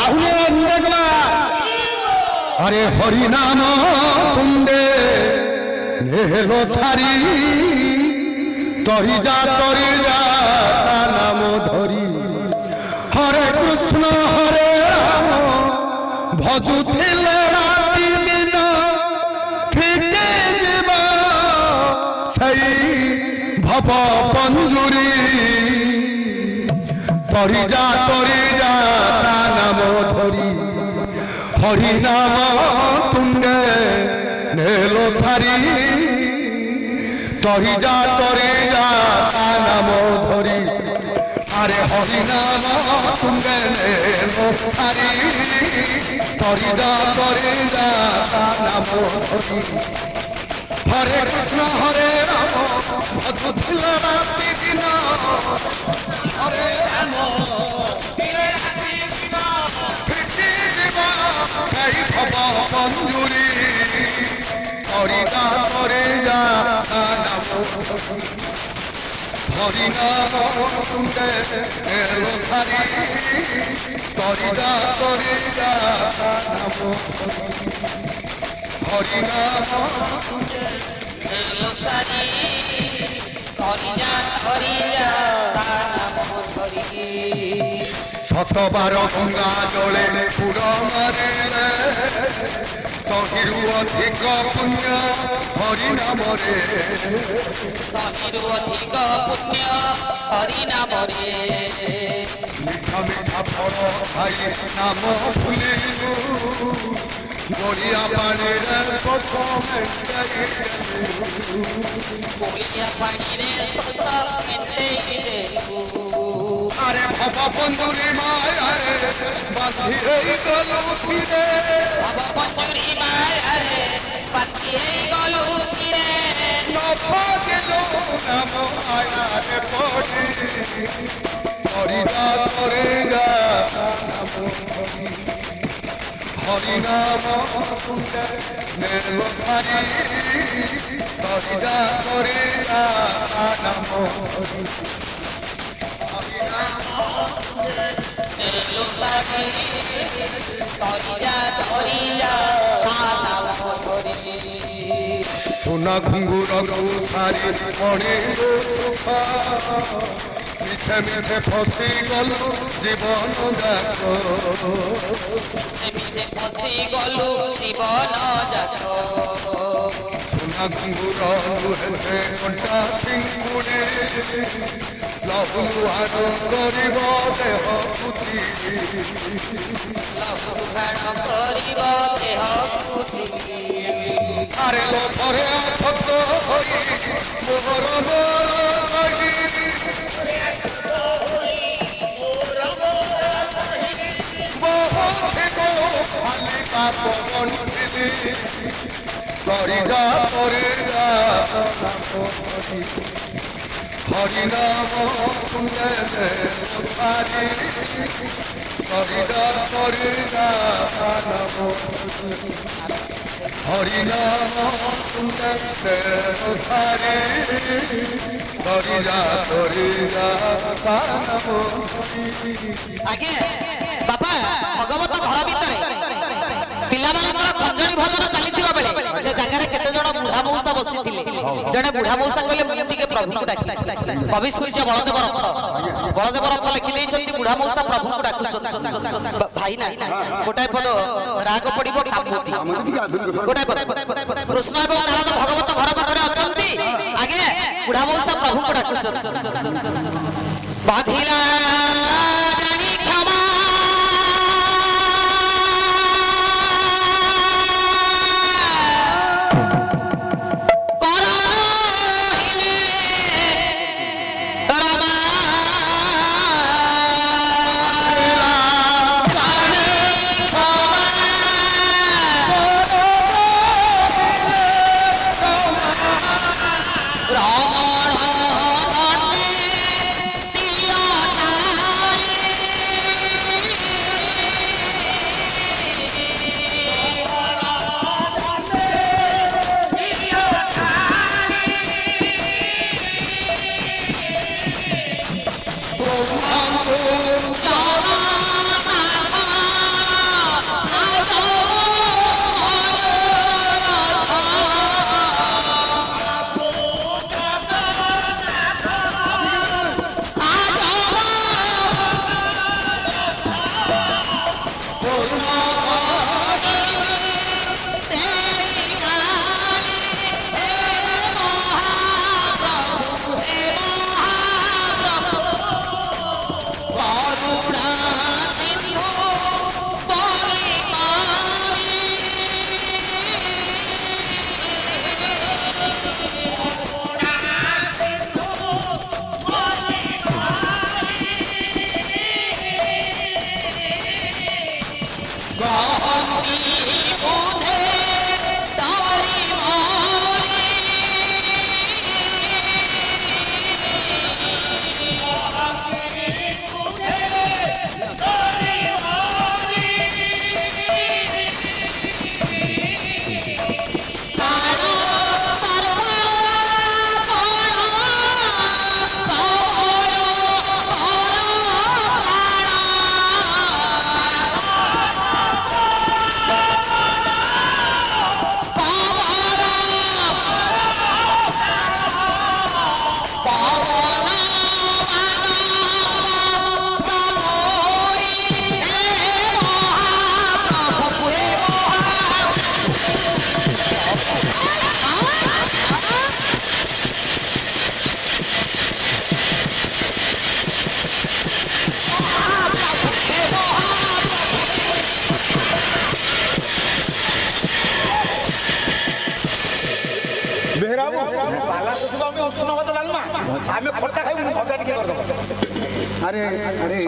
রাহুল দেখলা আরে হরি নাম তুন্দে নেহলো ছাড়ি তরি যা তা নাম ধরি হরে কৃষ্ণ হরে রাম ভজুଥିଲେ রাতি দিন ফিটে যাব সেই ভব পঞ্জুরি তরি যা তা নাম ধরি হরি নাম তুঙ্গে নেলো ছাড়ি তরি যা তা নাম ধরি আরে হরি নাম তুঙ্গে নেলো ছাড়ি তরি যা তা নাম ধরি হরে কৃষ্ণ হরে রাম ভজুছিল রাতি দিন হরে রাম মঞ্জুরি হরি নাম হরি নাম তুঙ্গে নেলো ছাড়ি তরি যা নাম হরি নাম নেলো ছাড়ি তরি যা নাম ধরি শতবার গঙ্গা জলে পুর মারে তহিরু অধিক পুণ্য হরি নামরে তহিরু অধিক পুণ্য হরি নামরে মিঠা মিঠা ফল খাই নাম ভুলিলু গড়িয়া পানির প্রথমে গড়িয়া পানির প্রথমে আরে ভব বন্ধুরে মায়ারে বাঁধি হয়ে গেল ফিরে ভব বন্ধুরে মায়ারে বাঁধি হয়ে গেল ফিরে নফা গেল নাম আয়ারে পড়ি হরি যা নাম হরি নাম তুঙ্গে নেলো ছাড়ি তরি যা নাম নেলো ছাড়ি তরি যা নাম ধরি সোনা ঘুঙ্গুর ছাড়ি মনে মিঠে মিঠে ফসি গল জীবন যাক মিঠে ফসি গল জীবন যাক সোনা ঘুঙ্গুর হেসে কণ্টা সিঙ্গুরে লহুলুহান করিব দেহ পুতি লহুলুহান করিব দেহ পুতি আরে লোভরে আসক্ত হই মোর লাগি তরি যা হরি নাম তুঙ্গে নেলো ছাড়ি তরি যা নাম হরি নাম তুঙ্গে নেলো ছাড়ি তরি যা নাম আগে বাপা ভগবত ঘর ভিতরে ପିଲାମାନଙ୍କର ଖଞ୍ଜଣି ଭଜନ ଚାଲିଥିବା ବେଳେ ସେ ଜାଗାରେ କେତେ ଜଣ ବୁଢା ମଉସା ବସିଥିଲେ ଜଣେ ବୁଢା ମଉସା କହିଲେ ମୁଁ ଟିକେ ପ୍ରଭୁଙ୍କୁ ଡାକି କବି ସୂର୍ଯ୍ୟ ବଳଦେବ ରଥ ଲେଖି ଦେଇଛନ୍ତି ବୁଢା ମଉସା ପ୍ରଭୁଙ୍କୁ ଡାକୁଛନ୍ତି ଭାଇ ନା ଗୋଟାଏ ପଦ ରାଗ ପଡିବ କାମୁଟି ଗୋଟାଏ ପଦ କୃଷ୍ଣ ଏବଂ ନାରଦ ଭଗବତ ଘର ପାଖରେ ଅଛନ୍ତି ଆଗେ ବୁଢା ମଉସା ପ୍ରଭୁଙ୍କୁ ଡାକୁଛନ୍ତି ବାଧିଲା ଜାଣି କ୍ଷମା अरे अरे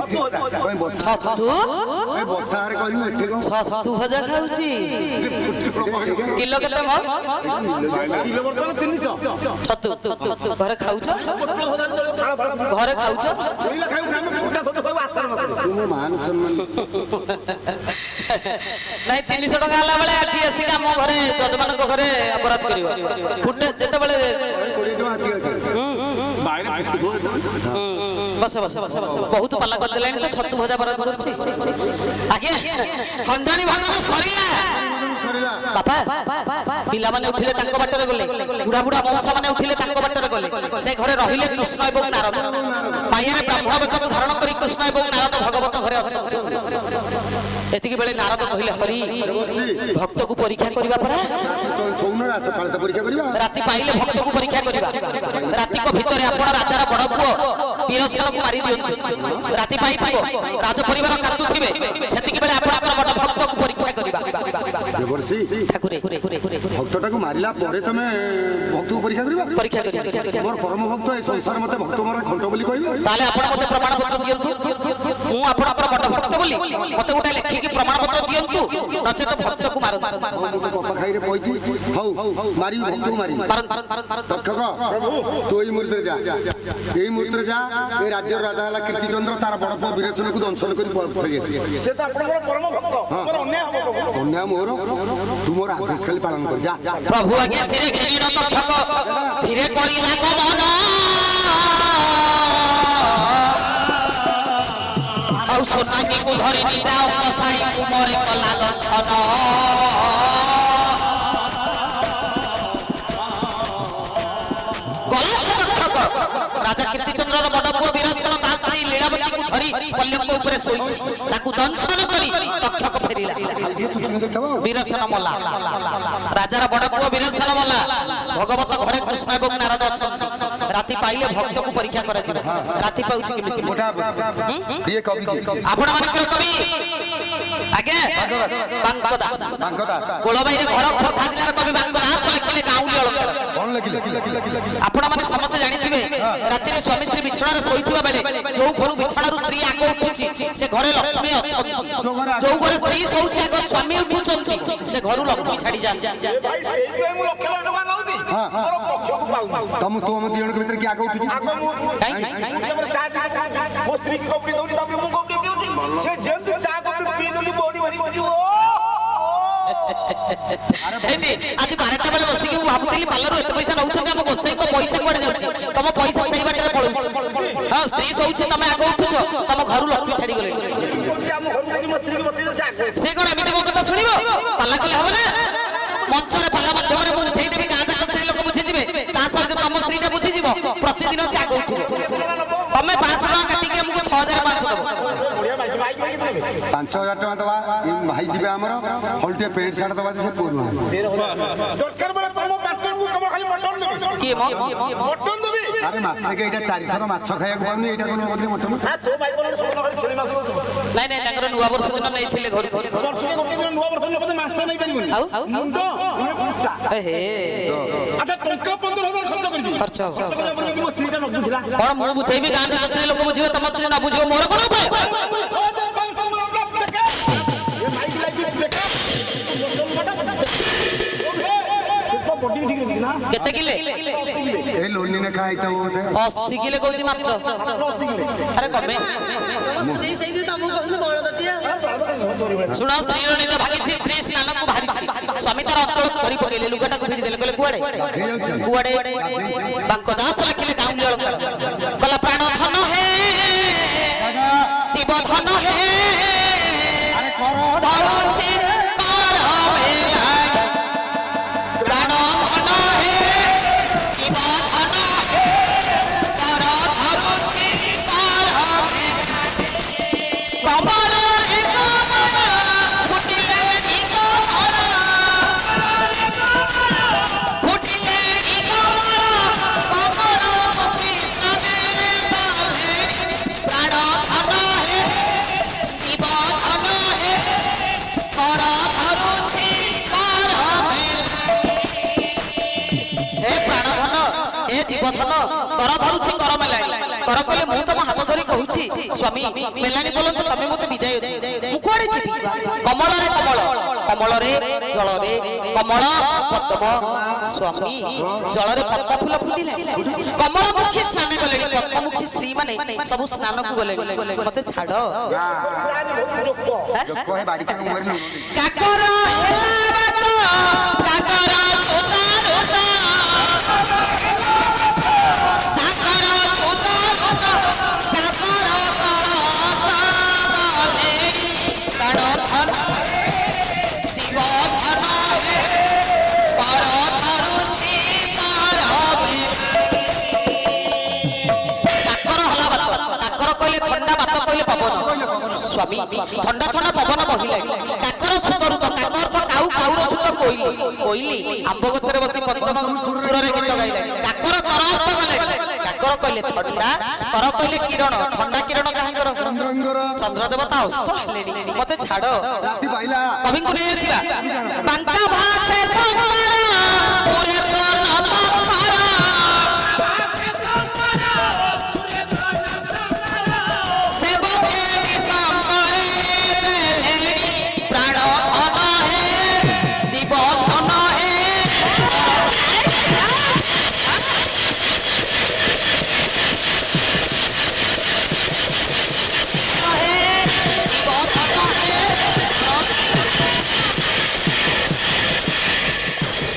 छतु भजा खाऊची किलो केते म किलो बर्तन 300 छतु घरे खाऊछ घरे खाऊछ तुम मान सम्मान नहीं 300 टका हला बेले आठी आसी का मो घरे जजमान को घरे अपराध करियो फुटे जते बेले 20 टका आती बस बस बहुत पाला कर देलानी तो छतु भजा बराद करछि आगे खंजानी भागन सरिला बापा पिला माने उठिले तांको बाटरे गले बुढ़ा बुढ़ा मौसा माने उठिले तांको बाटरे गले से घरे रहिले कृष्ण एवं नारद मायारे ब्राह्मण वेश धारण करी कृष्ण एवं नारद भगवत घरे अछन एतिकी बेले नारद कहिले हरि भक्त को परीक्षा करिबा परा सोमनाथ आस काल तो परीक्षा करिबा राति पाइले भक्त को परीक्षा करिबा राति को भितरे आपण राजार बड़ पुओ वीरसेन को मारी दियंतु राति पाई थिबो राज परिवार कातु थिबे सेतिकी बेले आपनकर बड़ भक्त को परीक्षा करिबा देवर्षि ठाकुरे भक्तटा को मारिला परे तमे भक्त को परीक्षा करिबा मोर परम भक्त ए संसार मते भक्त मोर खंट बोली कहबे ताले आपण मते प्रमाण पत्र दियंतु मु आपनकर बड़ भक्त बोली मते उठा लेखि कि प्रमाण पत्र दियंतु नचेत भक्त को मारन कपा खाई रे पइची हौ मारी भक्त को मारी तखक तू ई मूर्ति जा एई मूर्ति जा ए राज्य राजा हला कीर्तिचंद्र तार बड़ पो वीरसेन को दंशन करी फेरी आसी से तो आपनकर परम भक्त मोर अन्याय हो अन्याय मोर तू मोर आदेश खाली पालन कर जा प्रभु आगे श्री घेरी तक्षक धीरे करी लागो मन औ सोनाकी को धरि निजाओ कसाई को मोरे कला लक्षण राजा कीर्तिचंद्र बड़ पुओ वीरसेन ता स्त्री लीलावती को धरी पल्लंक ऊपर सोई ताकू दंशन करी तक्षक फेरिला वीरसेन मला राजार बड़ पुओ वीरसेन मला भगवत घरे कृष्ण एवं नारद अछन राति पाइले भक्त को परीक्षा करा जिवो राति पाउची केमिति ये कवि आपण मानकर कवि आगे बांकदास कोलबाई रे घर खथा जिल्लार कवि बांकदास लिखिले गाउली अलंकार कोन लिखिले आपण माने समस्त जानि थिबे राति रे स्वामी स्त्री बिछणा रे सोइथिबा बेले जो घर बिछणा रो स्त्री आगो उठुची से घरे लक्ष्मी अछन जो घर स्त्री सोउची आगो स्वामी उठुचंती से घरु लक्ष्मी छाडी जान भाई सेई पे मु लक्ष लाख टका नउदी मोर पक्ष को पाउ तुम दियण के भीतर की आगे उठुची आगो मु काई हमर चा मो स्त्री की कपड़ी दउनी तापर मु कपड़ी पिउची से जेंतु चा कपड़ी पी दउनी बॉडी भरी ओ आज 12टा बेले बसी के भाबुतली पार्लर एत पैसा नउछन हम गोसई को पैसा कोड जाउची तम पैसा सही बाटे पळउची हां स्त्री सोउछे तमे आगो उठुछो तम घरु लक्ष्मी छाडी गेले हम घर में मो स्त्री की बत्ती चा से कोन एमिति को कथा सुनिबो पाला कले हो ना मंच रे पाला माध्यम रे बुझै देबी गाजा स्त्री लोक बुझै दिबे ता सहित तम स्त्री टा बुझि जीवो प्रतिदिन से आगो उठिबो तमे 500 टका काटी के हमको 6500 देबो बढ़िया भाई 5,000 ଟଙ୍କା ଦବା ଭାଇ ଯିବେ ଆମର ହଉ ଟିକେ ପ୍ୟାଣ୍ଟ ସାର୍ଟ ଦବା ସେ ପୁରୁଣା ଦରକାର ବେଳେ ତମ ପାଖକୁ କେବଳ ଖାଲି ମଟନ ଦେବି କିଏ ମ ମଟନ ଦେବି ଆରେ ମାସେକେ ଏଇଟା 4 ଥର ମାଛ ଖାଇବାକୁ ପାଉନି ଏଇଟା କଣ ବୋଧେ ମଟନ ତୋ ଭାଇ ବୋଲେ ସବୁଦିନ ଖାଲି ଛେଳି ମାଛ ନାଇଁ ନାଇଁ ତାଙ୍କର ନୂଆ ବର୍ଷ ଦିନ ନେଇଥିଲେ ଘରକୁ ବର୍ଷରେ ଗୋଟେ ଦିନ ନୂଆ ବର୍ଷ ଦିନ ମାଛ ନେଇ ପାରିବନି ମୁଣ୍ଡ ଏ ହେ ଆଚ୍ଛା ଟଙ୍କା 15,000 ଖର୍ଚ୍ଚ କରିବି ଖର୍ଚ୍ଚ ହବ। କରିବା ପରେ ଯଦି ମୋ ସ୍ତ୍ରୀଟା ନ ବୁଝିଲା କଣ ମୁଁ ବୁଝେଇବି ଗାଁ ଯାକ ସ୍ତ୍ରୀ ଲୋକ ବୁଝିବେ ତମ ସ୍ତ୍ରୀ ନା ବୁଝିବ ମୋର କଣ ଉପାୟ କେତେ କିଲେ ଏ ଲୋନି ନେଖା ହେଇଥିବ ବୋଧେ 80 କିଲେ କହୁଛି ମାତ୍ର ଆରେ କମେ ଶୁଣ ସ୍ତ୍ରୀର ନିଦ ଭାଙ୍ଗିଛି ସ୍ତ୍ରୀ ସ୍ନାନକୁ ବାହାରିଛି ସ୍ୱାମୀ ତାର ଅଞ୍ଚଳକୁ ଧରି ପକେଇଲେ ଲୁଗାଟାକୁ ଭିଡ଼ି ଦେଲେ କହିଲେ କୁଆଡେ କୁଆଡେ ବାଙ୍କ ଦାସ ଲେଖିଲେ ଗାଉଁଲି ଅଳଙ୍କାର କହିଲା ପ୍ରାଣ ଧନ ହେ ଜୀବ ଧନ ହେ ଧରୁଛି କର ମେଲାଇ ପ୍ରାଣ ଧନ ହେ ଜୀବ ଧନ ହେ କର ଧରୁଛି କର ମେଲାଇ କମଳ ରେ କମଳ ଫୁଟିଲେ ନି କମଳ ଫୁଟିଲେ ନି କମଳ କମଳ କୃଷ୍ଣ ଦେବେ ତଳେ ପ୍ରାଣ ଧନ ହେ ଜୀବ ଧନ ହେ କର ଧରୁଛି କର ହେ ପ୍ରାଣ ଧନ ହେ ଜୀବ ଧନ କର ଧରୁଛି କର ମେଲାଣି କର କଲେ ମୁଁ ତମ ହାତ ଧରି କହୁଛି ସ୍ୱାମୀ ମେଲାଣି ବୋଲନ୍ତୁ ତମେ ମତେ ବିଦାୟ ଦିଅ ମୁଁ କୁଆଡେ ଯିବି କମଳରେ କମଳ କମଳରେ ଜଳରେ କମଳ ପଦ୍ମ ସ୍ୱାମୀ ଜଳରେ ପଦ୍ମ ଫୁଲ ଫୁଟିଲା କମଳମୁଖୀ ସ୍ନାନ ଗଲେଣି ପଦ୍ମମୁଖୀ ସ୍ତ୍ରୀ ମାନେ ସବୁ ସ୍ନାନକୁ ଗଲେଣି ମତେ ଛାଡ କାକର ହେଲା ବାଟ କାକର ସୋତା ରୋତା କାକର ସୋତା ରୋତା କାକର କରସା ଗଲେଣି ପ୍ରାଣ ଧନ ଶିବ ଧନ ହେ ପର ଧରୁଛି ତାର କାକର ହେଲା ବାଟ କାକର କହିଲେ ଥଣ୍ଡା ବାଟ କହିଲେ ପବନ ସ୍ୱାମୀ ଥଣ୍ଡା ଥଣ୍ଡା ପବନ ବହିଲାଣି କାକର ସୁତରୁତ କାକ ଅର୍ଥ କାଉ କାଉର ସୁତ କୋଇଲି କୋଇଲି ଆମ୍ବ ଗଛରେ ବସି ପଞ୍ଚମ ସୁରରେ ଗୀତ ଗାଇଲାଣି କାକର କରସ୍ତ ଗଲେ କାକର କହିଲେ ଥଣ୍ଡା କର କହିଲେ କିରଣ ଥଣ୍ଡା କିରଣ କାହିଁକର ଚନ୍ଦ୍ର ଦେବତା ଅସ୍ତ ହେଲେଣି ମତେ ଛାଡ ରାତି ପାଇଲା କବିଙ୍କୁ ନେଇ ଆସିବା ବାଙ୍କା ଭାଷେ ସଂସାର ପୁରେ ସ୍ୱର୍ଣ୍ଣ ସଂସାର ସେବକେ ନିଶଙ୍କରେ ଦେଲେଣି ପ୍ରାଣ ଧନ ହେ ଜୀବ ଧନ ହେ ଜୀବ ଧନ ହେ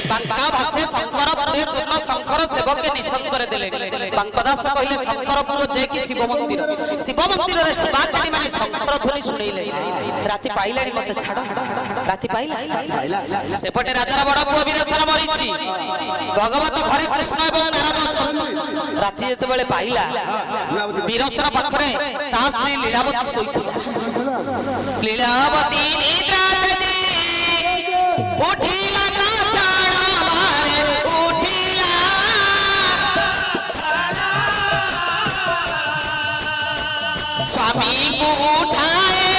ବାଙ୍କା ଭାଷେ ଶଙ୍କର ପୁରେ ସ୍ୱର୍ଣ୍ଣ ଶଙ୍କର ସେବକେ ନିଶଙ୍କରେ ଦେଲେଣି ବାଙ୍କଦାସ କହିଲେ ଶଙ୍କରପୁର ଯାଇକି ଶିବ ମନ୍ଦିରରେ ସେବାକାରୀ ମାନେ ଶଙ୍କର ଧ୍ୱନି ଶୁଣେଇଲେ ରାତି ପାଇଲାଣି ମତେ ଛାଡ ରାତି ପାଇଲା ସେପଟେ ରାଜାର ବଡ ପୁଅ ବୀରସର ମରିଛି ଭଗବତ ଘରେ କୃଷ୍ଣ ଏବଂ ନାରଦ ଅଛନ୍ତି ରାତି ଯେତେବେଳେ ପାଇଲା ବୀରସର ପାଖରେ ତା ସ୍ତ୍ରୀ ଲୀଳାବତୀ ଶୋଇଥିଲା ଲୀଳାବତୀ ନିଦ୍ରା ତେଜେ ଉଠିଲା स्वामी को उठाए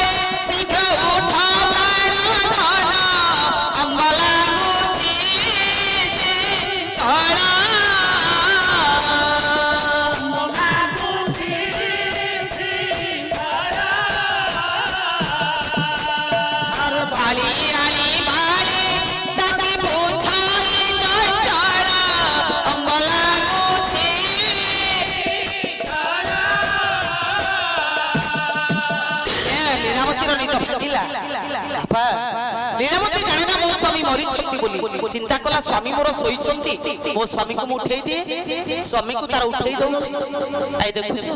शीघ्र उठा प्राण धन अंगला गुची कणा भाली आली भाली दादा पूछाई चंचला अंगला गुची লীলাবতীর নিদ ভাঙিলা বাপা লীলাবতী জানে না মো স্বামী মরিছন্তি বলি চিন্তা কলা স্বামী মোর শোইছন্তি মো স্বামীকে মু উঠাই দিয়ে স্বামীকে তার উঠাই দউছি আই দেখুছো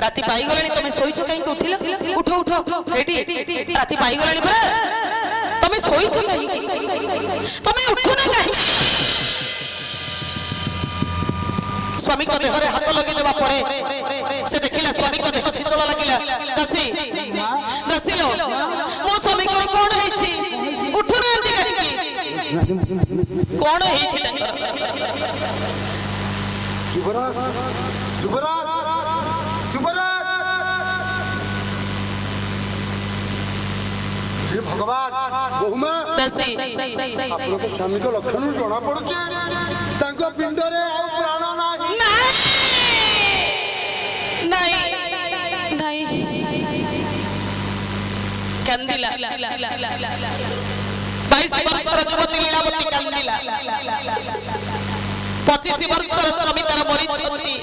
রাতি পাই গলানি তুমি শোইছো কাইকে উঠিল উঠো উঠো রেডি রাতি পাই গলানি পরা তুমি শোইছো কাইকে তুমি উঠো না কাইকে स्वामी को देहरे हाथ लगे देबा परे से देखिला स्वामी को देह शीतल लागिला दासी दासी लो मो स्वामी को कोन हेछि उठु नांती काहे कोन हेछि तंकर जुबराज जुबराज जुबराज हे भगवान बहुमा दासी आपन स्वामी को लक्षण जना पड़ुचे तांको पिंड रे आ प्राण नाही नहीं नहीं कंदिला 22 वर्षर युवती लीलावती कंदिला 25 वर्षर स्वामी तार मरिछथि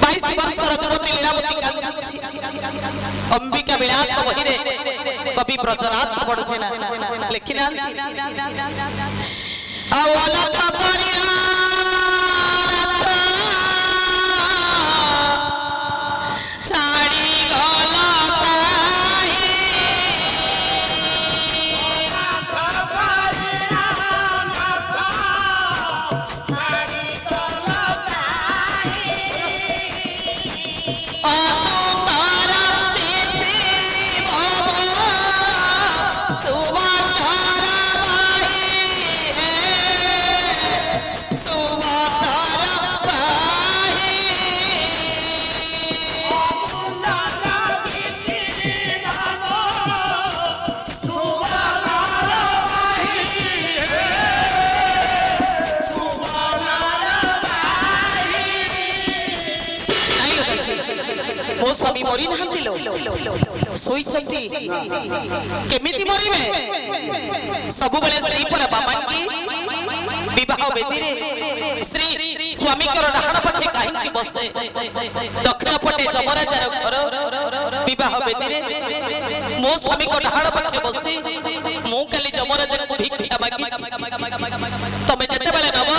22 वर्षर युवती लीलावती कंदिछि अंबिका विलास बहिरे कवि ब्रजनाथ पढुछे ना लेखिना अवला थकरिया मो स्वामी मरी नहांती लो सोईचंती केमिति मरिबे सब बेले स्त्री पर बाबांगी विवाह बेदी रे स्त्री स्वामी कर डाहण पटे काहे बसे दक्षिण पटे जमराजार घर विवाह बेदी रे मो स्वामी को डाहण पटे बसी मो काली जमराज को भिक्षा मागी तमे जते बेले नब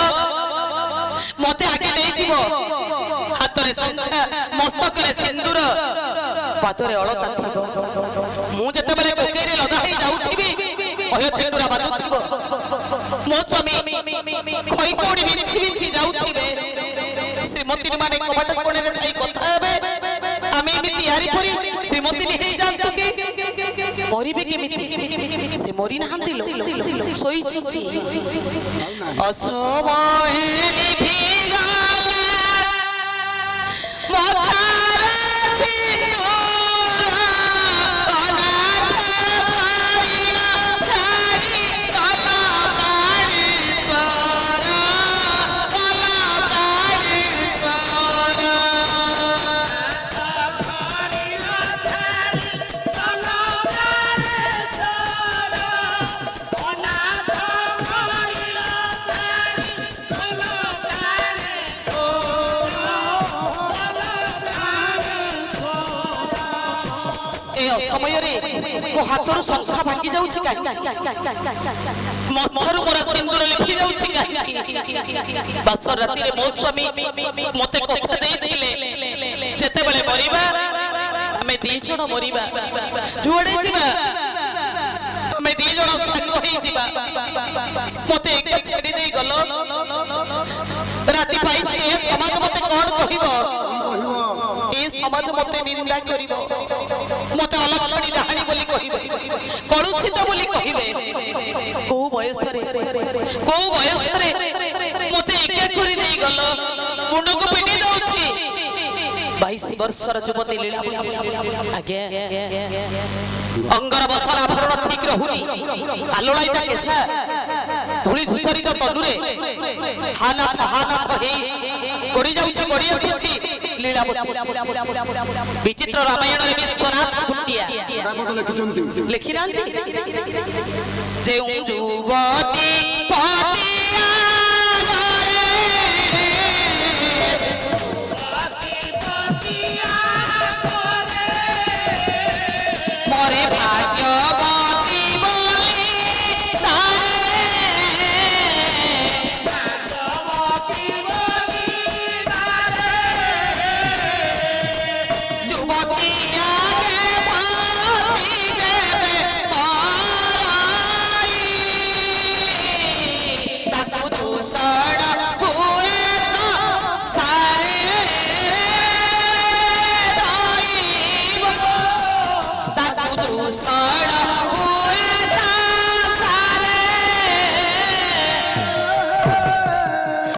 मते आगे नै जीवो हातरे संख्या मस्तक रे सिंदूर पादरे अलता थिबो मु जते बेले कोकेरे लगा हे जाउथिबी अयो थेंडुरा बाजुथिबो मो स्वामी खई कोडी बिछि बिछि जाउथिबे श्रीमती माने कबाट कोणे रे थाई कथा हेबे आमे एमिति यारी परी श्रीमती नि हे जानतो के मरिबे केमिति से मरि नहांती लो सोई छिछि असमय लिभिगा समय रे मो हाथर संख्या भांगी जाउछि काहे मथर मोर सिंदूर लिखि जाउछि काहे बासर राती रे मो स्वामी मते कथा देइथिले जते बेले मरिबा हमें दी जण मरिबा जुडे जिबा हमें दी जण संग होई जिबा मते एक छेडी देई गलो राती पाइछि ए समाज मते कोन कहिबो ए समाज मते निंदा करिवो मते अलक्षणी डाहाणी बोली कहिबे कलुषित बोली कहिबे को बयस रे मते एके करि देई गलो मुंड को पिटी दउछि 22 वर्षर युवती लीलावती आगे अंगर बसर आभरण ठीक रहुनी आलोलाइता केसा धूली धूसरित तनुरे हाना हे गड़ी जाउछि गड़ी आसुछि लीलावती विचित्र रामायण रे विश्वनाथ कुटिया लिखिनांती जे युवती